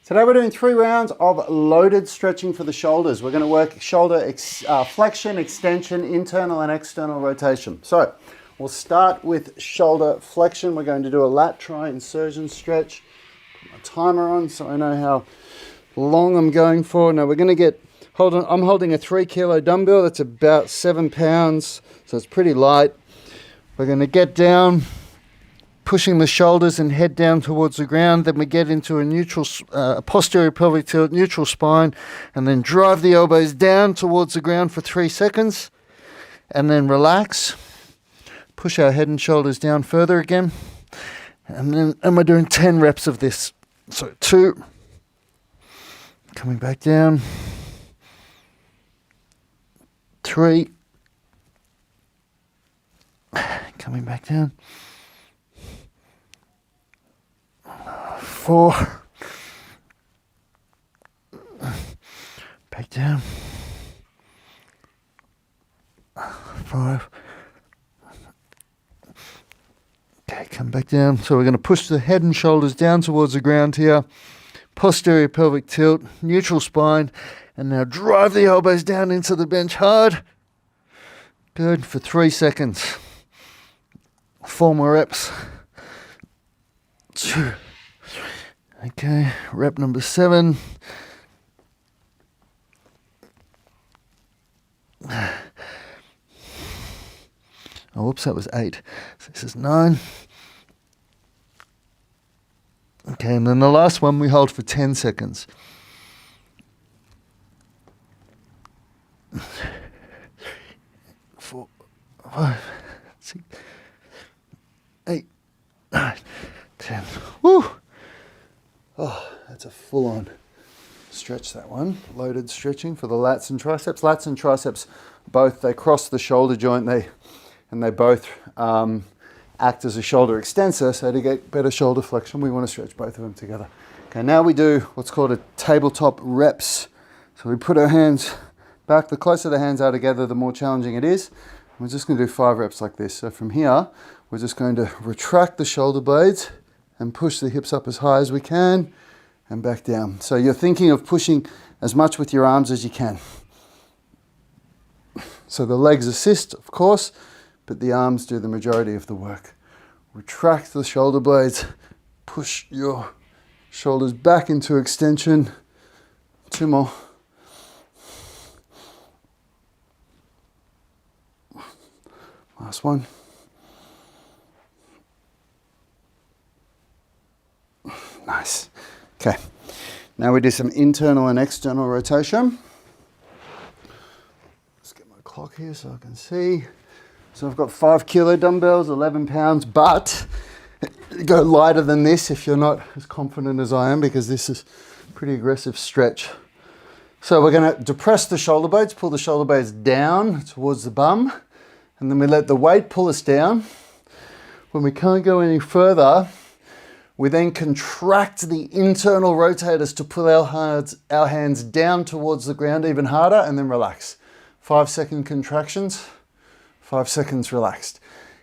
Today we're doing 3 rounds of loaded stretching for the shoulders. We're going to work shoulder flexion, extension, internal and external rotation. So we'll start with shoulder flexion. We're going to do a lat tri insertion stretch. Put my timer on so I know how long I'm going for. Now we're going to get, I'm holding a 3 kilo dumbbell. That's about 7 pounds, so it's pretty light. We're going to get down, pushing the shoulders and head down towards the ground. Then we get into a neutral, posterior pelvic tilt, neutral spine, and then drive the elbows down towards the ground for 3 seconds, and then relax. Push our head and shoulders down further again, and we're doing 10 reps of this. So 2, coming back down, 3, coming back down, 4, back down, 5, okay, come back down. So we're going to push the head and shoulders down towards the ground here, posterior pelvic tilt, neutral spine, and now drive the elbows down into the bench hard. Good, for 3 seconds. 4 more reps. 2. Okay, rep number 7. Oh, whoops, that was 8. So this is 9. Okay, and then the last one we hold for 10 seconds. 4, 5, 6, 8, 9, 10. Woo! Oh, that's a full-on stretch, that one. Loaded stretching for the lats and triceps. Lats and triceps, both, they cross the shoulder joint, and they both act as a shoulder extensor. So to get better shoulder flexion, we want to stretch both of them together. Okay, now we do what's called a tabletop reps. So we put our hands back. The closer the hands are together, the more challenging it is. We're just going to do 5 reps like this. So from here, we're just going to retract the shoulder blades and push the hips up as high as we can and back down. So you're thinking of pushing as much with your arms as you can. So the legs assist, of course, but the arms do the majority of the work. Retract the shoulder blades, push your shoulders back into extension. 2 more. Last one. Nice. Okay. Now we do some internal and external rotation. Let's get my clock here so I can see. So I've got 5 kilo dumbbells, 11 pounds, but go lighter than this if you're not as confident as I am, because this is a pretty aggressive stretch. So we're going to depress the shoulder blades, pull the shoulder blades down towards the bum, and then we let the weight pull us down. When we can't go any further, we then contract the internal rotators to pull our hands down towards the ground even harder, and then relax. 5-second contractions, 5 seconds relaxed.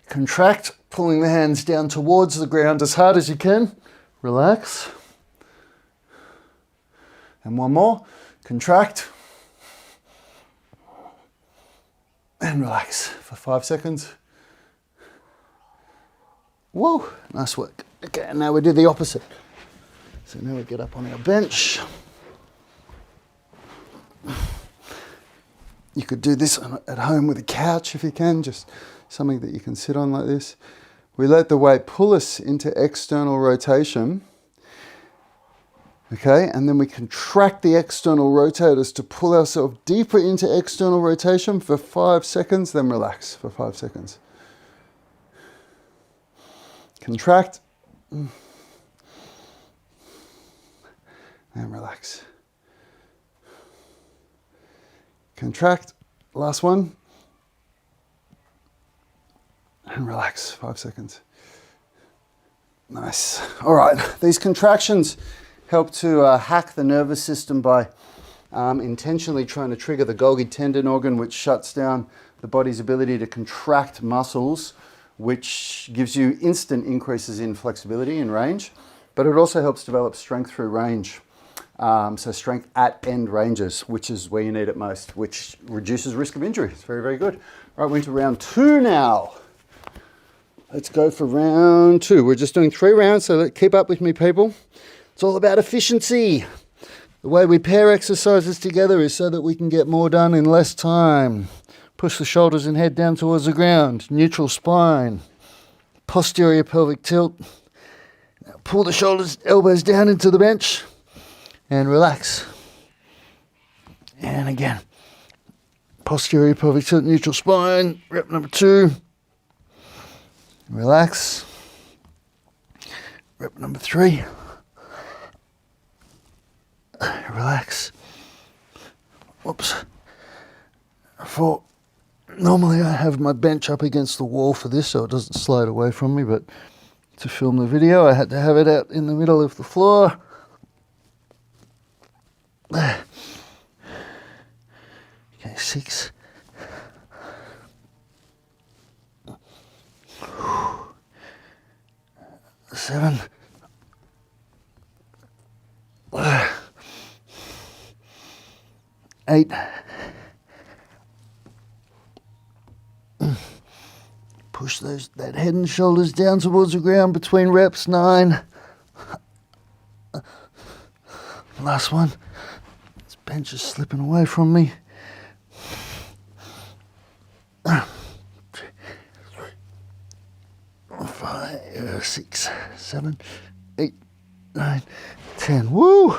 Contract, pulling the hands down towards the ground as hard as you can. Relax. And 1 more. Contract. And relax for 5 seconds. Whoa, nice work. Okay, and now we do the opposite. So now we get up on our bench. You could do this at home with a couch if you can, just something that you can sit on like this. We let the weight pull us into external rotation. Okay, and then we contract the external rotators to pull ourselves deeper into external rotation for 5 seconds, then relax for 5 seconds. Contract. And relax. Contract. Last one. And relax. 5 seconds. Nice. All right. These contractions help to hack the nervous system by intentionally trying to trigger the Golgi tendon organ, which shuts down the body's ability to contract muscles, which gives you instant increases in flexibility and range, but it also helps develop strength through range. So strength at end ranges, which is where you need it most, which reduces risk of injury. It's very, very good. All right, we're into round 2 now. Let's go for round 2. We're just doing 3 rounds, so keep up with me, people. It's all about efficiency. The way we pair exercises together is so that we can get more done in less time. Push the shoulders and head down towards the ground. Neutral spine. Posterior pelvic tilt. Now pull the shoulders, elbows down into the bench. And relax. And again. Posterior pelvic tilt, neutral spine. Rep number 2. Relax. Rep number 3. Relax. Whoops. 4. Normally I have my bench up against the wall for this so it doesn't slide away from me, but to film the video I had to have it out in the middle of the floor. Okay, 6. 7. 8. Push that head and shoulders down towards the ground between reps. 9. Last one. This bench is slipping away from me. 5, 6, 7, 8, 9, 10. Woo!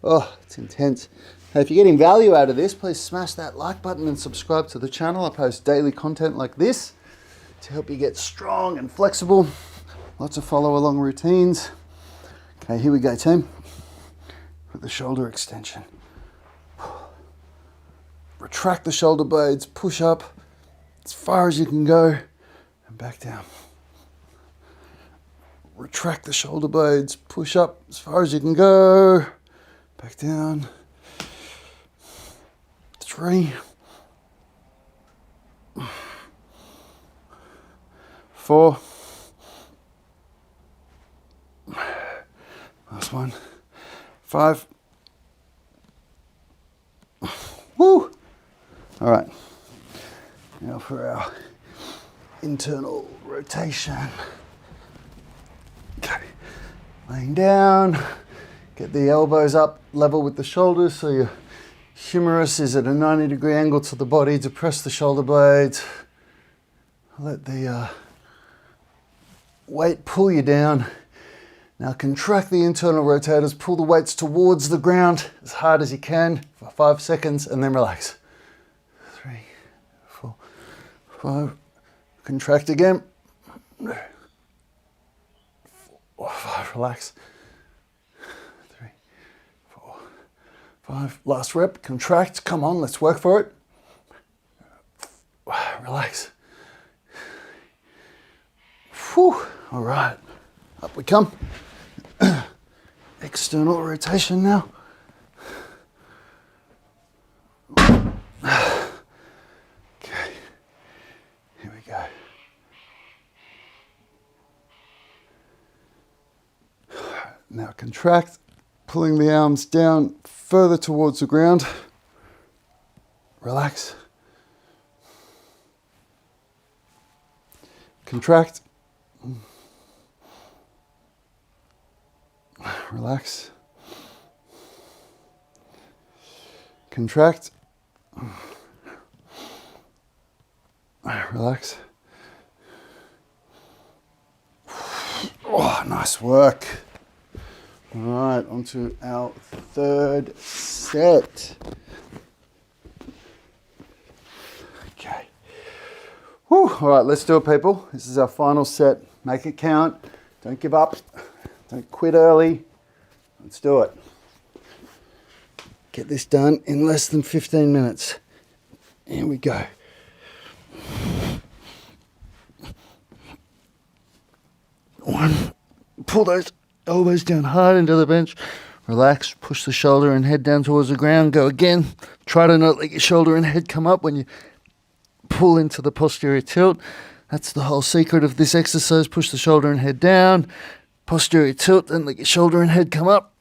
Oh, it's intense. Hey, if you're getting value out of this, please smash that like button and subscribe to the channel. I post daily content like this to help you get strong and flexible. Lots of follow along routines. Okay, here we go, team. With the shoulder extension. Retract the shoulder blades, push up as far as you can go, and back down. Retract the shoulder blades, push up as far as you can go, back down. 3. 4. Last one. 5. Woo! All right. Now for our internal rotation. Okay. Laying down. Get the elbows up level with the shoulders so your humerus is at a 90-degree angle to the body. Depress the shoulder blades. Let the weight pull you down. Now contract the internal rotators. Pull the weights towards the ground as hard as you can for 5 seconds and then relax. 3, 4, 5. Contract again. 4, 5. Relax. 3, 4, 5. Last rep. Contract. Come on, let's work for it. Relax. Whew. All right. Up we come. External rotation now. Okay. Here we go. Now contract, pulling the arms down further towards the ground. Relax. Contract. Relax. Contract. Relax. Oh, nice work. All right, on to our third set. Okay. Whew. All right, let's do it, people. This is our final set. Make it count. Don't give up. Don't quit early. Let's do it. Get this done in less than 15 minutes. Here we go. One. Pull those elbows down hard into the bench. Relax. Push the shoulder and head down towards the ground. Go again. Try to not let your shoulder and head come up when you pull into the posterior tilt. That's the whole secret of this exercise. Push the shoulder and head down. Posterior tilt, then let your shoulder and head come up.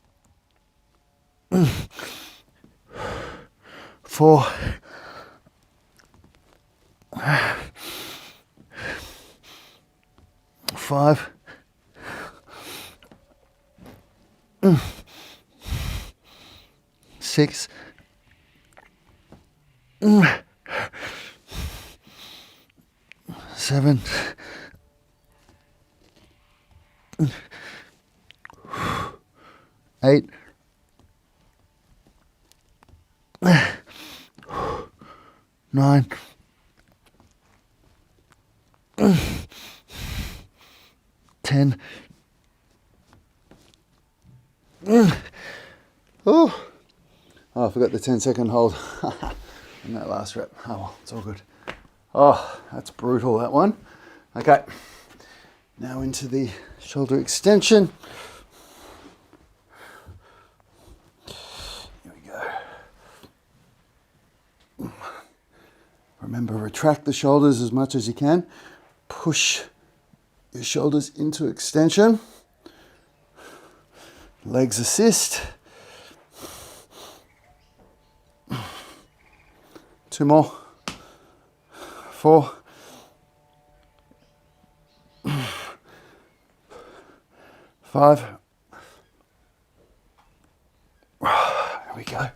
4, 5, 6, 7, 8, 9, 10. Oh, I forgot the 10-second hold in that last rep. Oh well, it's all good. Oh, that's brutal, that one. Okay, now into the shoulder extension. Here we go. Remember, retract the shoulders as much as you can. Push your shoulders into extension. Legs assist. 2 more. 4. 5. There we go.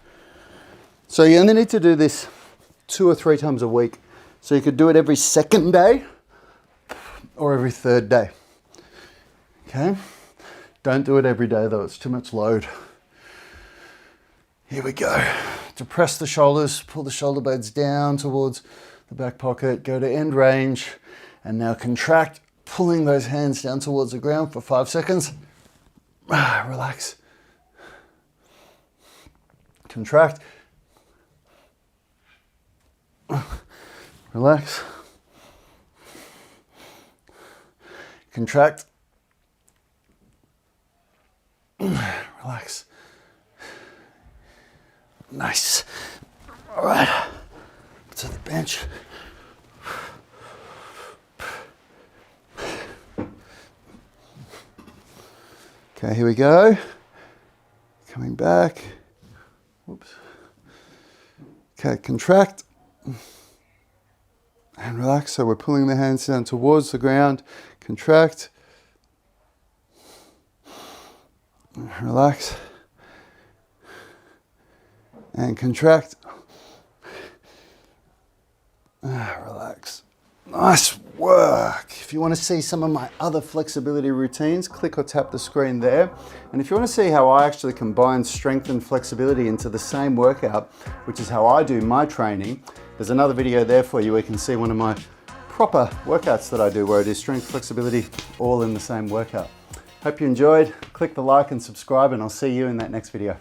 So you only need to do this 2 or 3 times a week. So you could do it every second day or every third day. Okay? Don't do it every day though, it's too much load. Here we go. Depress the shoulders, pull the shoulder blades down towards the back pocket, go to end range, and now contract, pulling those hands down towards the ground for 5 seconds. Relax. Contract. Relax. Contract. Relax. Nice. All right. To the bench. Okay, here we go. Coming back. Whoops. Okay, contract. And relax. So we're pulling the hands down towards the ground. Contract. Relax. And contract. Relax. Nice work. If you want to see some of my other flexibility routines, click or tap the screen there. And if you want to see how I actually combine strength and flexibility into the same workout, which is how I do my training, there's another video there for you where you can see one of my proper workouts that I do where I do strength, flexibility, all in the same workout. Hope you enjoyed. Click the like and subscribe, and I'll see you in that next video.